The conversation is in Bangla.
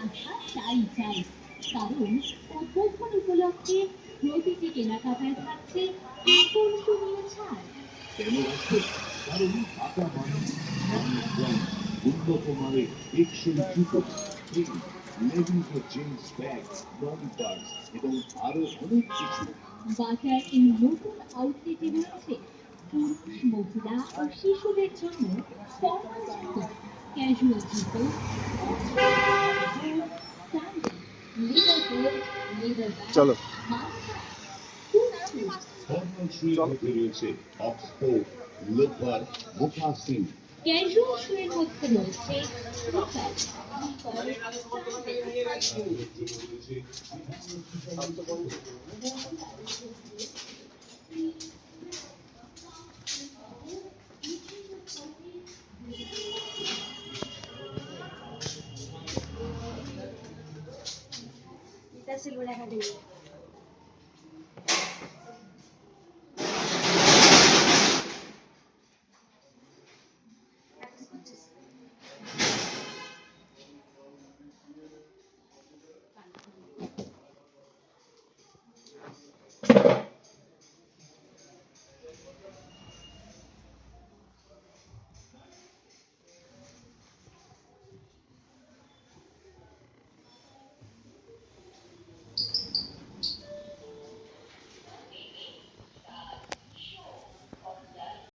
আশা চাই চাই, কারণ উদ্বোধন উপলক্ষে প্রতিটি কেনাকাটায় থাকছে আকর্ষণীয় ছাড়। কেন আসবে? কারণ ঢাকা মানে মানুষ ব্র্যান্ড, উন্নত মানের টেকসই জুতো, প্রিন্ট, লেভিসের জিন্স ব্যাগ, লং পার্স এবং আরো অনেক কিছু। বাজার এই নতুন আউটলেটে রয়েছে পুরুষ, মহিলা ও শিশুদের জন্য ফর্মাল জুতো, ক্যাজুয়াল জুতো, sandal, leather belt, leather bag, চলো মাস্কারা, স্কুল শু। ফর্মাল শুয়ে মধ্যে রয়েছে অক্সফোর্ড, লোফার, মোকাসিন। ক্যাজুয়াল শুয়ের মধ্যে রয়েছে স্নিকার, Kita silver academy.